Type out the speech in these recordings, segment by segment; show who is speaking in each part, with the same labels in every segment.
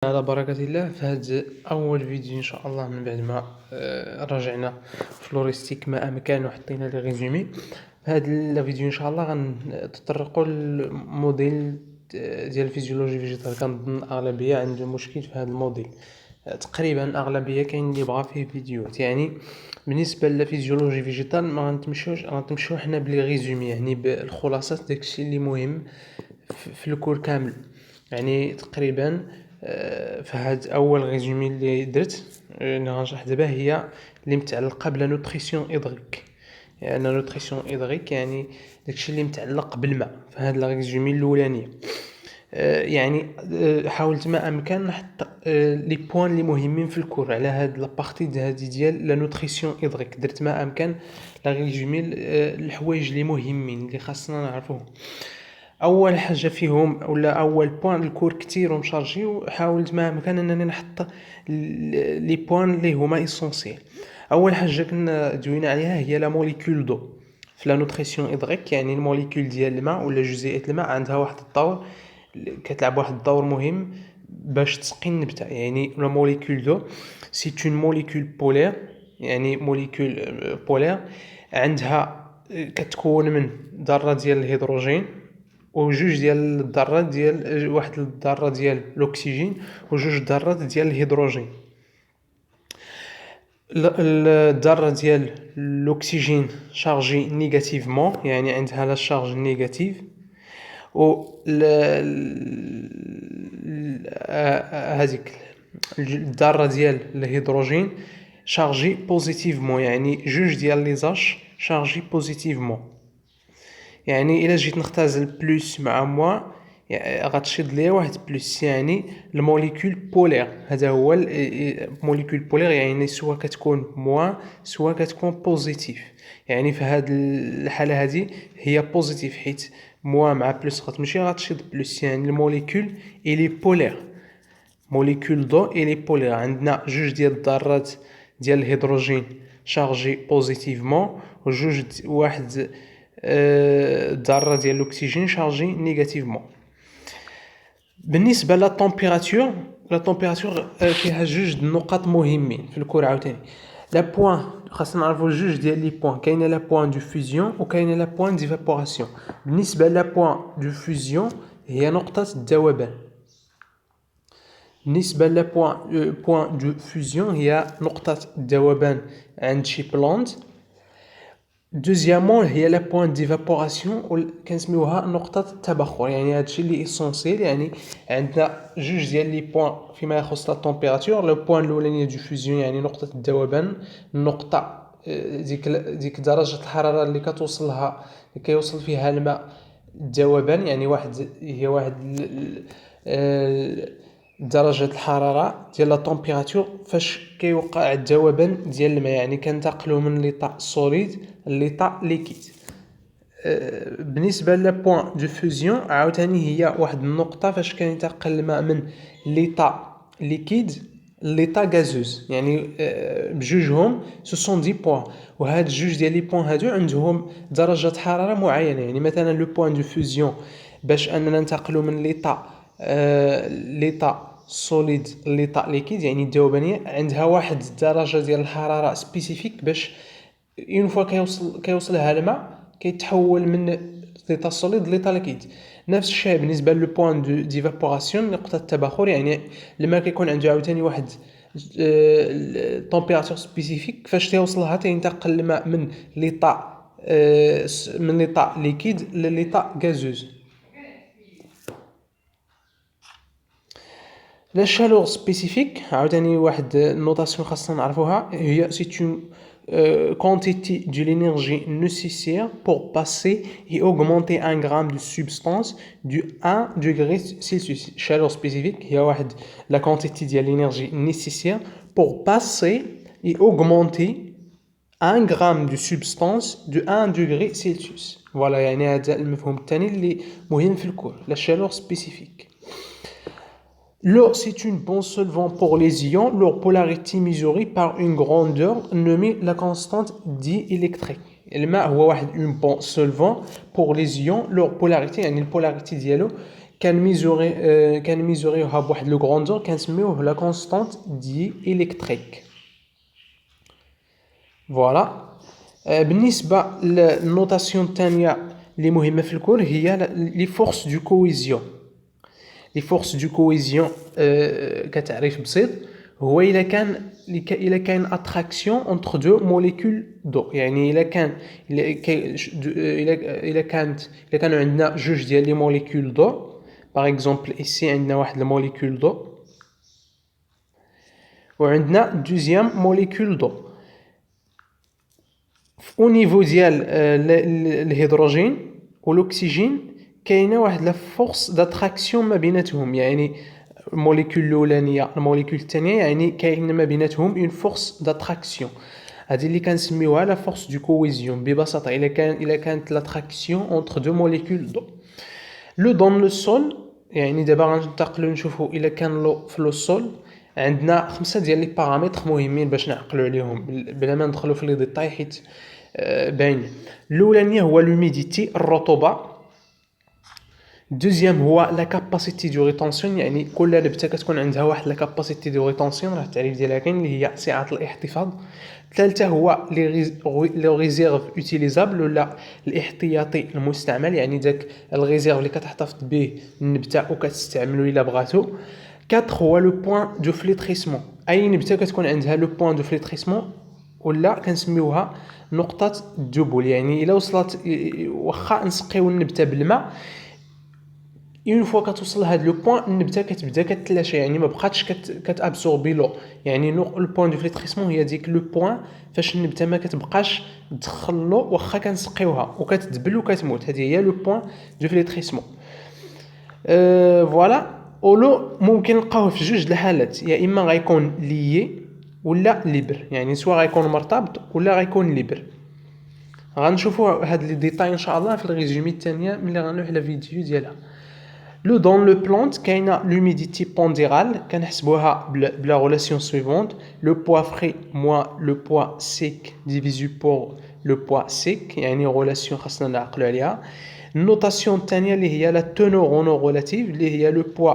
Speaker 1: على بركة الله في هذا أول فيديو إن شاء الله من بعد ما رجعنا فلوريستيك ما أمكن وحطينا لي ريزومي. في هذا الفيديو إن شاء الله غنتطرقوا للموديل ديال الفيزيولوجي فيجيتال. كنظن الأغلبية عنده مشكل في هذا الموديل، تقريبا الأغلبية كاين اللي بغا فيه فيديوهات. يعني بالنسبة للفيزيولوجي فيجيتال ما غنتمشيو حنا بلي ريزومي، يعني بالخلاصات داكشي اللي مهم في الكور كامل. يعني تقريبا في هاد اول ريزومي اللي درت اللي غنشرح دابا هي اللي متعلقه بلا نوتريسيون ايدريك. يعني نوتريسيون ايدريك يعني داكشي اللي متعلق بالماء في هاد الريزومي الاولانيه. يعني حاولت ما امكن نحط لي بوين اللي مهمين في الكور على هاد لابارتي هادي ديال لا نوتريسيون ايدريك. درت ما امكن لا ريزومي الحوايج اللي مهمين اللي خاصنا نعرفوهم. اول حاجه فيهم ولا اول بوين الكور كتير ومشارجي، وحاولت ما امكن انني نحط لي بوين اللي هما ايسونسيال. اول حاجه كنا دوينا عليها هي لا موليكول دو في لا نوتريسيون ايدريك. يعني الموليكول ديال الماء ولا جزيئات الماء عندها واحد الدور، كتلعب واحد الدور مهم باش تسقي النبته. يعني لا موليكول دو سي اون موليكول بولير، يعني موليكول بولير عندها كتكون من ذره ديال الهيدروجين وجوج ديال الذرات ديال واحد الذره ديال الاكسجين وجوج ذرات ديال الهيدروجين. الذره ديال الاكسجين شارجي نيجاتيفمون، يعني عندها لا شارج نيجاتيف، و هذيك الذره ديال الهيدروجين شارجي بوزيتيفمون، يعني جوج ديال لي زاش شارجي بوزيتيفمون. يعني الا جيت نختزل بلس مع موا غتشد ليا واحد بلس، يعني الموليكول بولير. هذا هو الموليكول بولير، يعني سواء كتكون موا سواء كتكون بوزيتيف. يعني في هذه الحاله هذه هي بوزيتيف، حيت موا مع بلس غتمشي غتشد بلس. يعني الموليكول الي بولير، موليكول دو الي بولير. عندنا جوج ديال الذرات ديال الهيدروجين شارجي بوزيتيفمون وجوج واحد الذره ديال الاكسجين شارجي نيجاتيفمون. بالنسبه لا طومبيراتور، لا طومبيراتور فيها جوج نقاط مهمين في الكور عاوتاني. لا بوين خاصنا نعرفوا جوج ديال لي بوين، كاينه لا بوين دو فيزيون وكاينه لا بوين ديفابوراسيون. بالنسبه لا بوين دو فيزيون هي نقطه الذوبان. بالنسبه لا بوين دو فيزيون هي نقطه الذوبان عند شي بلانت. دوزيامون هي لا بوين ديفابوراسيون كنسميوها نقطه التبخر. يعني هادشي اللي اسونسيال. يعني عندنا جوج ديال لي بوين فيما يخص لا طومبيراتور. لو بوين الاولانيه دو فيزيون يعني نقطه الذوبان، النقطه ديك درجه الحراره اللي كتوصلها كيوصل فيها الماء الذوبان. يعني واحد درجة الحرارة ديال لا طومبيراتور فاش كيوقع الذوبان ديال الماء، يعني كنتقلوا من ليطا سوليد ليطا ليكيد. بالنسبه لا بوين دو فيزيون عاوتاني هي واحد النقطه فاش كينتقل الماء من ليطا ليكيد ليطا غازوز. يعني بجوجهم سو سون دي بوين، وهاد جوج ديال لي بوين هادو عندهم درجه حراره معينه. يعني مثلا لو بوين دو فيزيون باش اننا ننتقلوا من ليطا سوليد ليطا ليكيد يعني الذوبانيه عندها واحد الدرجه ديال الحراره سبيسيفيك باش اون فوا كيوصلها الماء كيتحول من ليطا سوليد ليطا ليكيد. نفس الشيء بالنسبه لو بوين دو ديفابوراسيون نقطه التبخر. يعني الماء كيكون عنده عاوتاني واحد طومبيراتور سبيسيفيك فاش توصلها تينتقل الماء من ليطا ليكيد لليطا غازوز. لا شالور سبيسيفيك عاوتاني واحد النوتاسيون خاصنا نعرفوها، هي سي اون quantité de l'énergie nécessaire pour passer et augmenter un gramme de substance du 1 degré Celsius. Chaleur spécifique هي واحد la quantité de l'énergie nécessaire pour passer et augmenter un gramme de substance de 1 degré Celsius. Voilà, يعني هذا المفهوم الثاني اللي مهم في الكور، la chaleur spécifique. L'eau, c'est une bon solvant pour les ions. Leur polarité mesurée par une grandeur nommée la constante diélectrique. الماء هو واحد un bon solvant pour les ions. Leur polarité يعني البولاريتي ديالو كان ميزوريوها بواحد لو غروندور كنسميوه لا كونستانت دي إلكتريك. فوالا. بالنسبة للنوتاسيون الثانية اللي مهمة في الكور هي لي فورس دو كويزيون. لي فورس دو كويزيون كتعريف بسيط هو إلا كان اتراكسيون انتر دو موليكول دو، يعني إلا كانوا عندنا جوج ديال لي موليكول دو. باغ اكزومبل إيسي عندنا واحد الموليكول دو وعندنا دوزيام موليكول دو. او نيفو ديال الهيدروجين والاكسجين كاينه واحد لا فورس داتراكسيون ما بيناتهم، يعني الموليكول الاولانيه الموليكول الثانيه يعني كاين ما بيناتهم اون فورس داتراكسيون. هذه اللي كنسميوها لا فورس دو كويزيون. ببساطه الا كانت لاتراكسيون اونتر دو موليكول دو. لو دون لو سول، يعني دابا غننتقلوا نشوفوا الا كان لو في لو سول عندنا 5 ديال لي بارامتر مهمين باش نعقلوا عليهم بلا ما ندخلوا في لي ديتاي حيت باين. الاولانيه هو لوميديتي الرطوبه. دوزيام هو لا كاباسيتي دو ريتونسيون، يعني كل نبته كتكون عندها واحد لا كاباسيتي دو ريتونسيون، راه التعريف ديالها كاين اللي هي سعه الاحتفاظ. الثالثه هو لي ريزيرف اوتيليزابل ولا الاحتياطي المستعمل، يعني داك الريزيرف اللي كتحتفظ به النبته وكتستعملو الا بغاتو. 4 هو لو بوين دو فليتريسمون، اي نبته كتكون عندها لو بوين دو فليتريسمون ولا كنسميوها نقطه الدبول، يعني الا وصلت واخا نسقيو النبته بالماء اون فوا كتوصل لهاد لو بوين النبته كتبدا كتلاشى، يعني ما بقاتش كتابسوربي لو، يعني لو بوين دو فليتريسمون هي ديك لو بوين فاش النبته ما كتبقاش تدخل لو واخا كنسقيوها وكتدبل وكتموت. هذه هي لو بوين دو فليتريسمون. فوالا. اولو ممكن نلقاوه في جوج الحالات، يا اما غيكون ليي ولا ليبر، يعني سواء غيكون مرتبط ولا غيكون ليبر. غنشوفوا هاد لي ديتاي ان شاء الله في الريزومي الثانيه ملي غنلوح على فيديو ديالها. لو دون لو بلانت كاينه لوميديتي بونديرال كنحسبوها بلا ريلاسيون سويفونت لو بوا فري موان لو بوا سيك ديفيزي بور لو بوا سيك، يعني ريلاسيون خاصنا نعقلوا عليها. النوتاسيون الثانيه اللي هي لا تونور ريلاتيف اللي هي لو بوا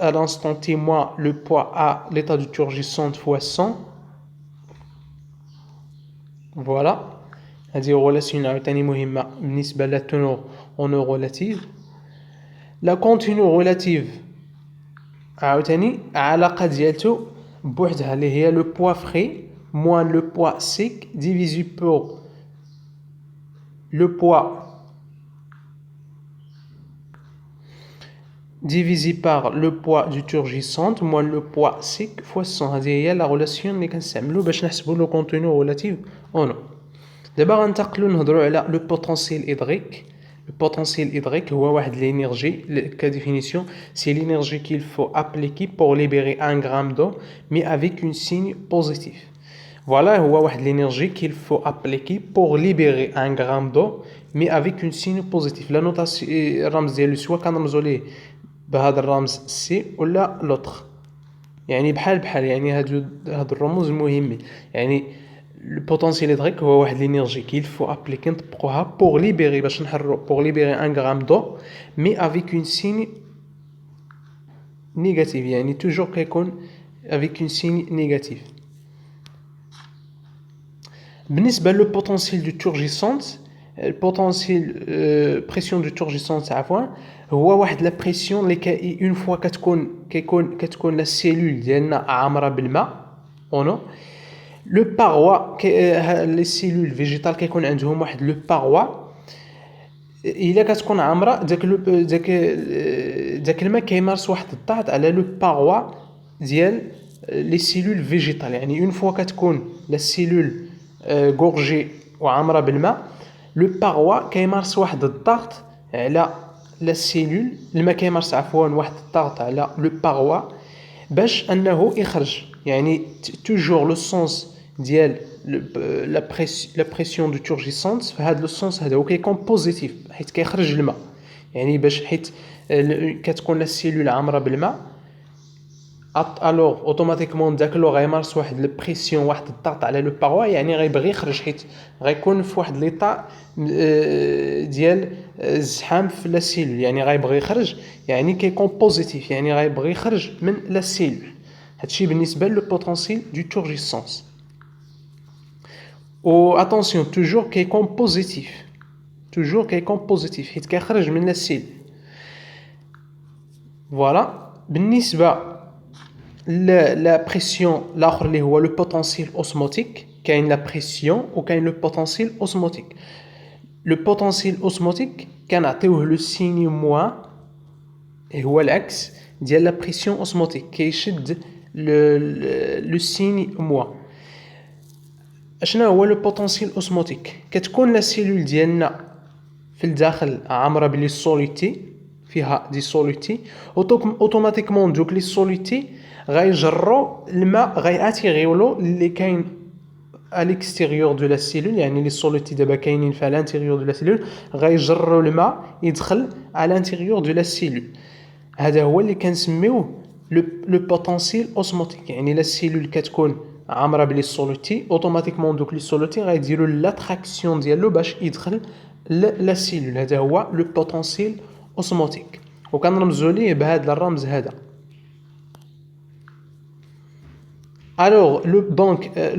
Speaker 1: à l'instant T moins le poids à l'état de turgescente fois 100. Voilà. هذه relation عاوتاني مهمة بالنسبة لا تونور ريلاتيف. لا كونتينو ريلاتيف عاوتاني علاقة ديالتو بوحدها اللي هي لو بوا فري موان لو بوا سيك ديفيزي بور لو بوا divisé par le poids du turgescente moins le poids sec fois 100. هذه هي لا ريلاسيون اللي كنستعملو باش نحسبوا لو كونتينو ريلاتيف او نو. دابا غنتقلوا نهضروا على لو بوتونسييل هيدريك. Le potentiel hydraulique est l'énergie, la définition, c'est l'énergie qu'il faut appliquer pour libérer 1 gramme d'eau, mais avec un signe positif. Voilà, c'est l'énergie qu'il faut appliquer pour libérer 1 gramme d'eau, mais avec un signe positif. La notation, رمز ديالو سواء كنرمزوا ليه بهذا الرمز C ولا l'autre. يعني بحال يعني هاد الرموز مهمين. يعني le potentiel hydraulique هو واحد l'énergie qu'il faut appliquer نطبقوها pour libérer باش نحرروا pour libérer 1 gramme d'eau mais avec une signe négative، يعني toujours كيكون avec une signe négative. بالنسبه لو potentiel du turgescente البوتنسيال بريسيون دو تورجيسونس عفوا هو واحد لا بريسيون اللي اون فوا كتكون لا سيلول ديالنا عامره بالماء اونو لو باغوا لي سيلول فيجيتال كيكون عندهم واحد لو باغوا الا كتكون عامره داك الماء كيمارس واحد الضغط على لو باغوا ديال لي سيلول فيجيتال يعني اون فوا كتكون لا سيلول غورجي وعامره بالماء لو باغوا كيمارس واحد الضغط على لا سيلول الماء كيمارس عفوا واحد الضغط على لو باغوا باش انه يخرج يعني توجور لو سونس ديال لا بريسيون دو تورجيسونس في هذا لو سونس هذا هو كيكون بوزيتيف حيت كيخرج الماء يعني باش حيت كتكون لا سيلول عامره بالماء الوغ اوتوماتيكمون داك لو غيمارس واحد البريسيون، واحد الضغط على لو باغوا، يعني غيبغي يخرج، حيت غيكون في واحد ليطا ديال الزحام في لا سيلول، يعني غيبغي يخرج، يعني كيكون بوزيتيف، يعني غيبغي يخرج من لا سيلول. هادشي بالنسبه لو بوتونسييل دو تورجيسونس. و اتونسيون توجور كيكون بوزيتيف، توجور كيكون بوزيتيف حيت كيخرج من لا سيلول. فوالا. بالنسبه لا بريسيون الاخر اللي هو لو بوتونسييل اوسموتيك، كاين لا بريسيون وكاين لو بوتونسييل اوسموتيك. لو بوتونسييل اوسموتيك كنعطيوه لو سيني موان، هو العكس ديال لا بريسيون اوسموتيك، كيشد لو سيني موان. اشنا هو لو بوتونسييل اوسموتيك؟ كتكون لا سيلول ديالنا في الداخل عامره بلي سوليتي، فيها دي سوليتي، اوتوماتيكمون دوك لي سوليتي غيجروا الماء، غياتيغيولو اللي كاين à l'extérieur de la cellule، يعني لي سوليتي دابا كاينين في الانتيريور دو لا سيلول، غيجروا الماء يدخل على الانتيريور دو لا سيلول. هذا هو اللي كنسميوه لو بوتونسييل اوسموتيك. يعني لا سيلول كتكون عامره بلي سوليتي، اوتوماتيكمون دوك لي سوليتي غيديروا لاتراكسيون ديالو باش يدخل لا سيلول. هذا هو لو بوتونسييل اوسموتيك، وكنرمزوا ليه بهذا الرمز هذا. Alors,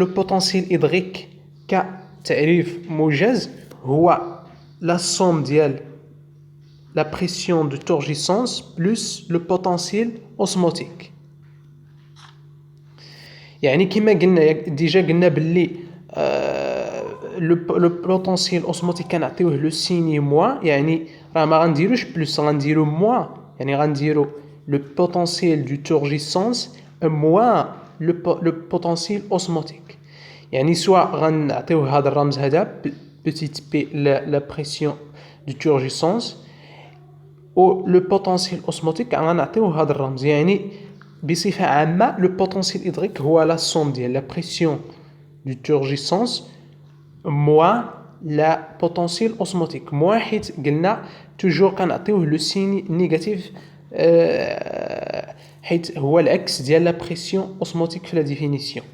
Speaker 1: le potentiel hydrique كتعريف موجز هو la somme ديال la pression de torgescence plus le potentiel osmotique. يعني كما قلنا ديجا، قلنا باللي لو بوتونسييل اوسموتيك كنعطيوه لو سيني موان، يعني راه ما غنديروش بلس، غنديرو موان، يعني غنديرو لو بوتونسييل دو تورجيسونس موان لو بوتونسييل اوسموتيك. يعني سواء غنعطيوه هذا الرمز هذا بتيت بي لا بريسيون دو تورجيسونس، و لو بوتونسييل اوسموتيك غنعطيوه هذا الرمز. يعني بصفه عامه لو بوتونسييل هيدريك هو لا سوم ديال لا بريسيون دو تورجيسونس موان لا بوتونسييل اوسموتيك. موان حيت قلنا توجور كنعطيوه لو سيني نيجاتيف، حيت هو العكس ديال لا بريسيون اوسموتيك في لا ديفينيسيون.